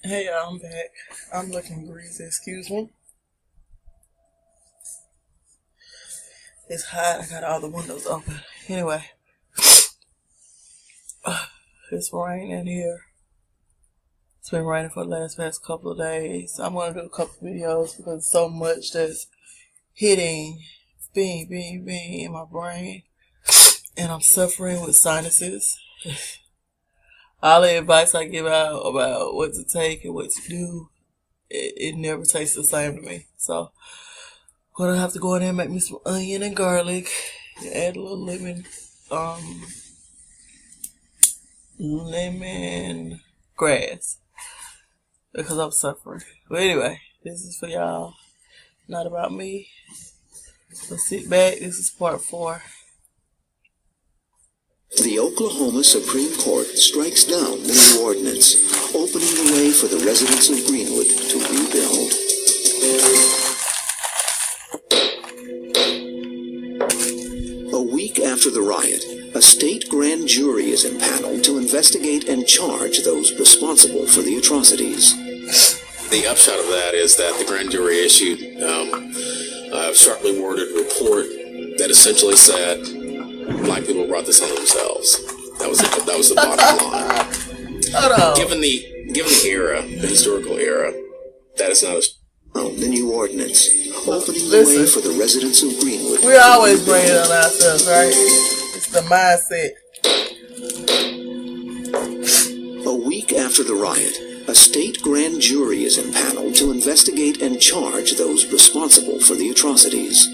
Hey y'all, I'm back. I'm looking greasy, excuse me. It's hot, I got all the windows open. Anyway, it's raining here. It's been raining for the past couple of days. I'm going to do a couple of videos because there's so much that's hitting, bing, in my brain. And I'm suffering with sinuses. All the advice I give out about what to take and what to do, it never tastes the same to me. So, I'm gonna have to go in there and make me some onion and garlic. Add a little lemon grass. Because I'm suffering. But anyway, this is for y'all. Not about me. So sit back. This is part 4. The Oklahoma Supreme Court strikes down the new ordinance, opening the way for the residents of Greenwood to rebuild. A week after the riot, a state grand jury is impaneled to investigate and charge those responsible for the atrocities. The upshot of that is that the grand jury issued a sharply worded report that essentially said black people brought this on themselves. That was the bottom line. Hold on. Given the era, the historical era, that is not The new ordinance, opening the way for the residents of Greenwood. We always bring it on ourselves, right? It's the mindset. A week after the riot, a state grand jury is impaneled to investigate and charge those responsible for the atrocities.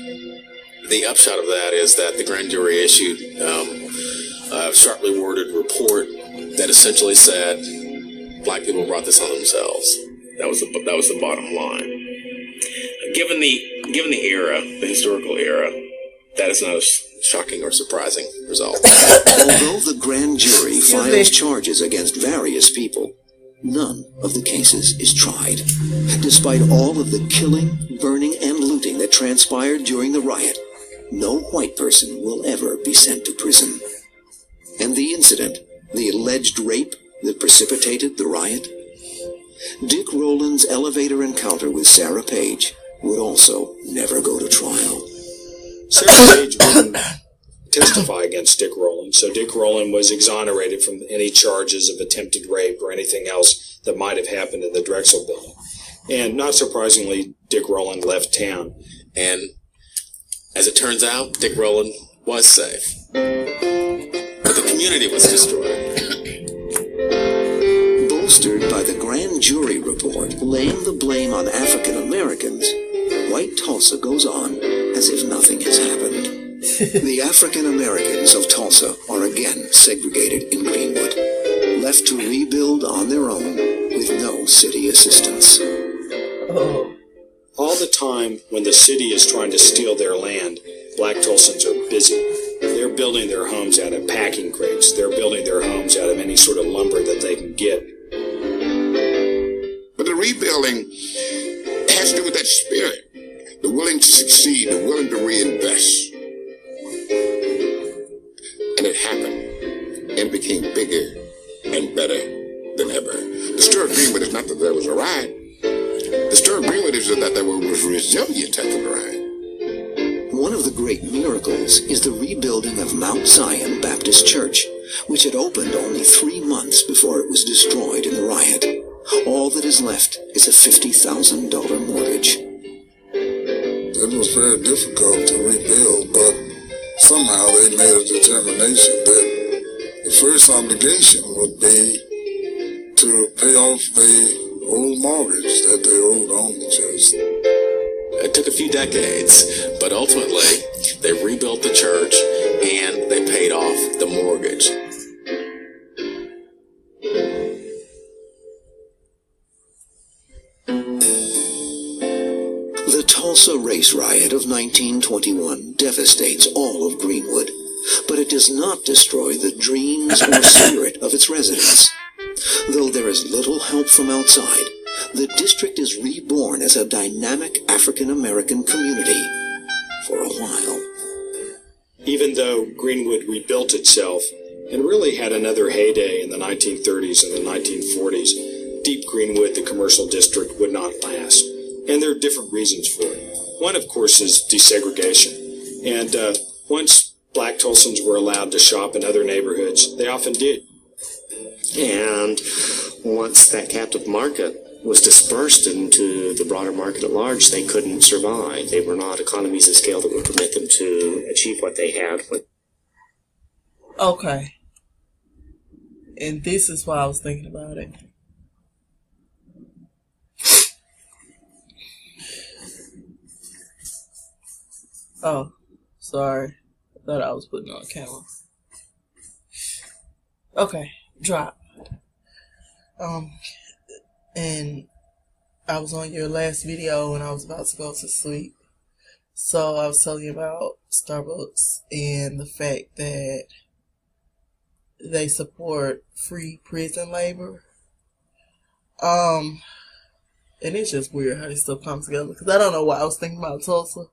The upshot of that is that the grand jury issued a sharply worded report that essentially said black people brought this on themselves. That was the bottom line. Given the era, the historical era, that is not a shocking or surprising result. Although the grand jury files charges against various people, none of the cases is tried. Despite all of the killing, burning, and looting that transpired during the riot, no white person will ever be sent to prison. And the incident, the alleged rape that precipitated the riot? Dick Rowland's elevator encounter with Sarah Page would also never go to trial. Sarah Page wouldn't testify against Dick Rowland, so Dick Rowland was exonerated from any charges of attempted rape or anything else that might have happened in the Drexel building. And not surprisingly, Dick Rowland left town. And as it turns out, Dick Rowland was safe. But the community was destroyed. Bolstered by the grand jury report laying the blame on African Americans, white Tulsa goes on as if nothing has happened. The African Americans of Tulsa are again segregated in Greenwood, left to rebuild on their own with no city assistance. All the time when the city is trying to steal their land, black Tulsans are busy. They're building their homes out of packing crates. They're building their homes out of any sort of lumber that they can get. But the rebuilding has to do with that spirit, the willing to succeed, the willing to reinvest. And it happened and became bigger and better than ever. The story of Greenwood is not that there was a riot. The story of Greenwood is that there was resilient after the riot. One of the great miracles is the rebuilding of Mount Zion Baptist Church, which had opened only 3 months before it was destroyed in the riot. All that is left is a $50,000 mortgage. It was very difficult to rebuild, but somehow they made a determination that the first obligation would be to pay off the old mortgage that they owed on the church. It took a few decades, but ultimately they rebuilt the church and they paid off the mortgage. The Tulsa race riot of 1921 devastates all of Greenwood, but it does not destroy the dreams or spirit of its residents. Though there is little help from outside, the district is reborn as a dynamic African-American community for a while. Even though Greenwood rebuilt itself and really had another heyday in the 1930s and the 1940s, deep Greenwood, the commercial district, would not last. And there are different reasons for it. One, of course, is desegregation. And once black Tulsans were allowed to shop in other neighborhoods, they often did. And once that captive market was dispersed into the broader market at large, they couldn't survive. They were not economies of scale that would permit them to achieve what they had. Okay. And this is why I was thinking about it. Oh, sorry. I thought I was putting on camera. Okay, drop. And I was on your last video and I was about to go to sleep. So I was telling you about Starbucks and the fact that they support free prison labor. And it's just weird how this stuff comes together. Because I don't know why I was thinking about Tulsa.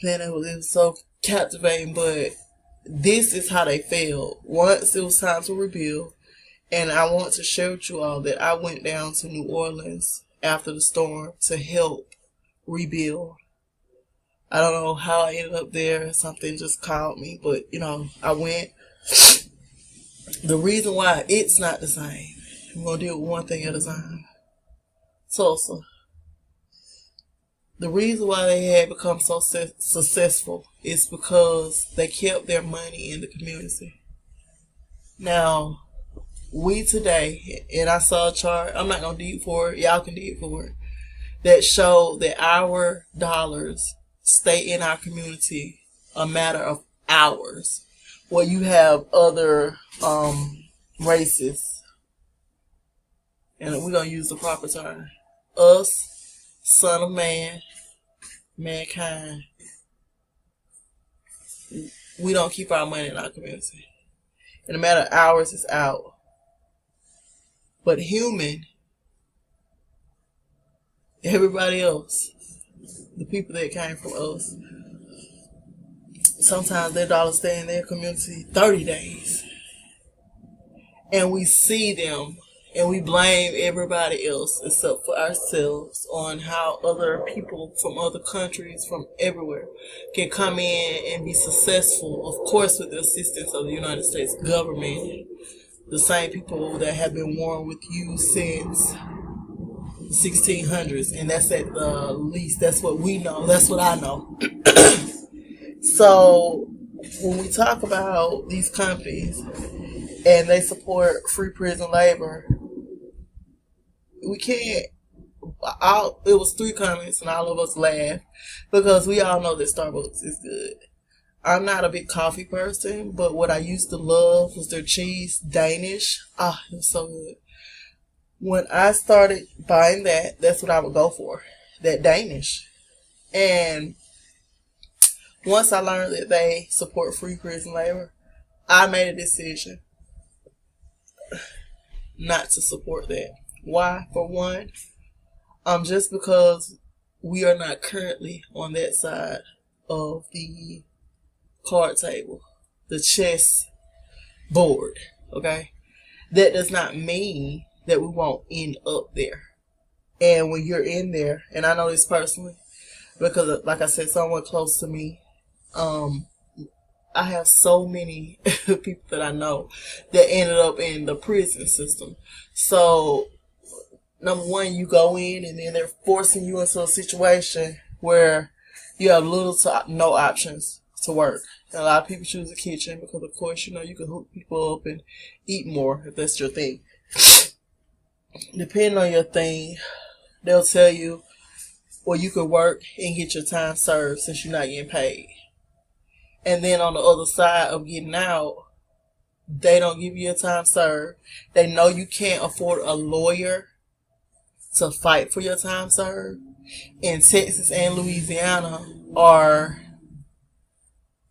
Man, it was so captivating. But this is how they failed. Once it was time to rebuild. And I want to share with you all that I went down to New Orleans after the storm to help rebuild. I don't know how I ended up there. Something just called me. But, I went. The reason why it's not the same, I'm going to deal with one thing at a time. Tulsa. The reason why they had become so successful is because they kept their money in the community. Now, we today, and I saw a chart, I'm not going to dig for it, y'all can dig for it, that showed that our dollars stay in our community a matter of hours. Where you have other races, and we're going to use the proper term. Us, son of man, mankind, we don't keep our money in our community. In a matter of hours, it's out. But human, everybody else, the people that came from us, sometimes their dollars stay in their community 30 days. And we see them and we blame everybody else except for ourselves on how other people from other countries, from everywhere, can come in and be successful, of course with the assistance of the United States government. The same people that have been warring with you since the 1600s. And that's at the least, that's what we know. That's what I know. So, when we talk about these companies and they support free prison labor, we can't. It was 3 comments and all of us laughed because we all know that Starbucks is good. I'm not a big coffee person, but what I used to love was their cheese, Danish. It was so good. When I started buying that, that's what I would go for, that Danish. And once I learned that they support free prison labor, I made a decision not to support that. Why? For one, just because we are not currently on that side of the card table, the chess board, okay? That does not mean that we won't end up there. And when you're in there, and I know this personally, because like I said, someone close to me, I have so many people that I know that ended up in the prison system. So, number one, you go in and then they're forcing you into a situation where you have little to no options to work. And a lot of people choose the kitchen because, of course, you can hook people up and eat more if that's your thing. Depending on your thing, they'll tell you, well, you could work and get your time served since you're not getting paid. And then on the other side of getting out, they don't give you a time served. They know you can't afford a lawyer to fight for your time served. In Texas and Louisiana are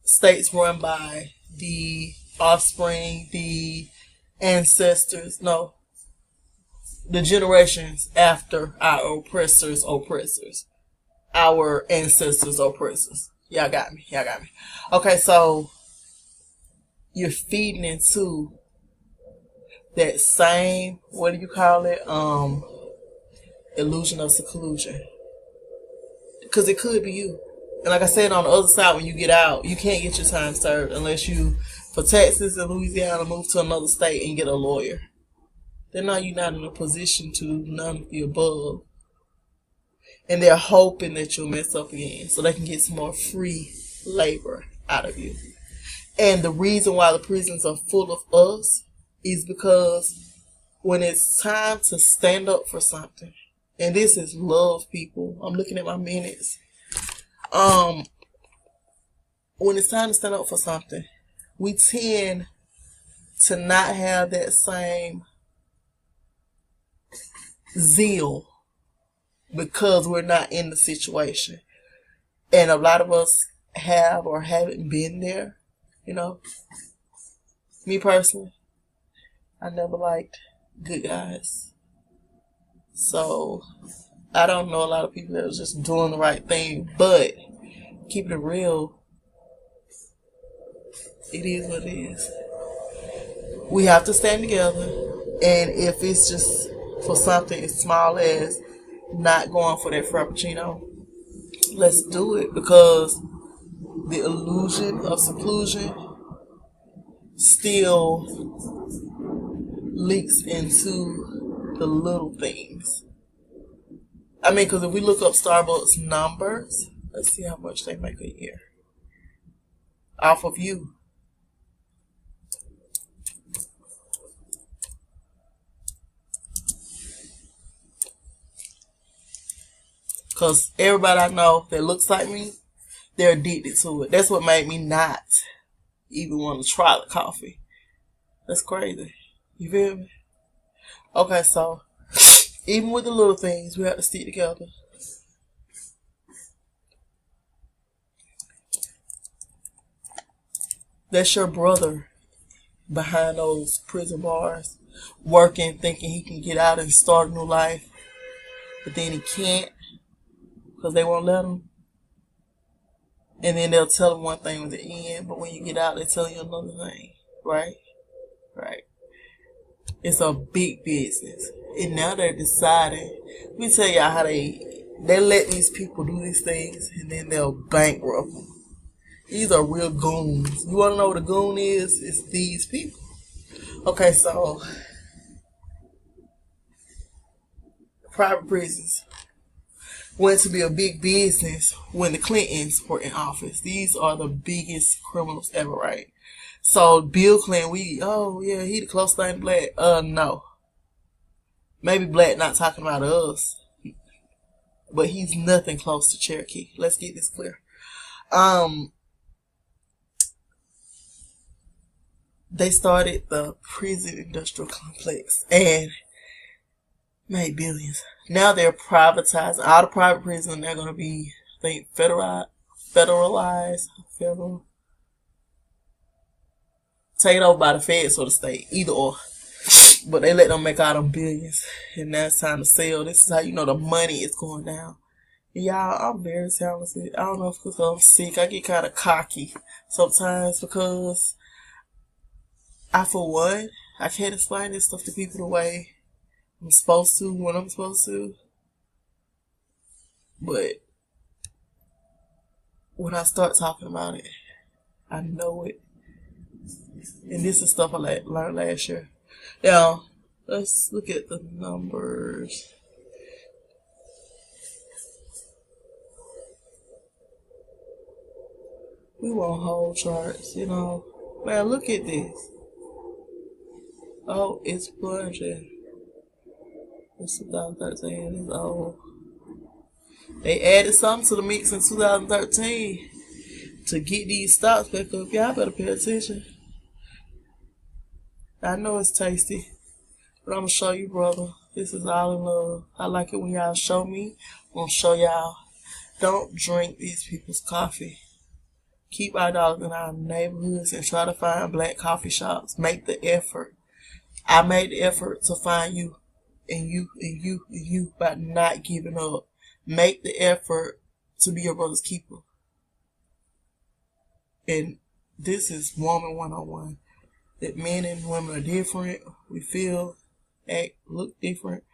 states run by the offspring, the ancestors, the generations after our oppressors. Our ancestors' oppressors. Y'all got me. Okay, so you're feeding into that same, what do you call it? Illusion of seclusion. Because it could be you. And like I said, on the other side, when you get out, you can't get your time served unless you, for Texas and Louisiana, move to another state and get a lawyer. Then now you're not in a position to do none of the above. And they're hoping that you'll mess up again so they can get some more free labor out of you. And the reason why the prisons are full of us is because when it's time to stand up for something, and this is love, people. I'm looking at my minutes. When it's time to stand up for something, we tend to not have that same zeal because we're not in the situation. And a lot of us have or haven't been there, you know. Me personally, I never liked good guys. So, I don't know a lot of people that was just doing the right thing, but keeping it real, it is what it is. We have to stand together, and if it's just for something as small as not going for that Frappuccino, let's do it, because the illusion of seclusion still leaks into the little things. I mean, because if we look up Starbucks numbers, let's see how much they make a year off of you. Because everybody I know that looks like me, they're addicted to it. That's what made me not even want to try the coffee. That's crazy. You feel me? Okay, so even with the little things, we have to stick together. That's your brother behind those prison bars, working, thinking he can get out and start a new life, but then he can't because they won't let him. And then they'll tell him one thing at the end, but when you get out, they tell you another thing, right? Right. It's a big business. And now they're deciding. Let me tell y'all how they let these people do these things, and then they'll bankrupt them. These are real goons. You want to know what a goon is? It's these people. Okay, so private prisons went to be a big business when the Clintons were in office. These are the biggest criminals ever, right? So Bill Clinton, he the close thing to Black. No. Maybe Black not talking about us, but he's nothing close to Cherokee. Let's get this clear. They started the prison industrial complex and made billions. Now they're privatizing all the private prisons. They're going to be, I think, federalized, taken over by the feds or the state, either or. But they let them make all them billions, and now it's time to sell. This is how you know the money is going down. Y'all, I'm very talented. I don't know if it's because I'm sick. I get kind of cocky sometimes because for one, I can't explain this stuff to people the way I'm supposed to, when I'm supposed to. But when I start talking about it, I know it. And this is stuff I learned last year. Now, let's look at the numbers. We want whole charts, you know. Man, look at this. Oh, it's plunging. It's 2013. It's old. They added something to the mix in 2013 to get these stocks back up. Y'all better pay attention. I know it's tasty, but I'm going to show you, brother. This is all in love. I like it when y'all show me. I'm going to show y'all. Don't drink these people's coffee. Keep our dogs in our neighborhoods and try to find black coffee shops. Make the effort. I made the effort to find you and you and you and you by not giving up. Make the effort to be your brother's keeper. And this is woman 101. that men and women are different. We feel, act, look different.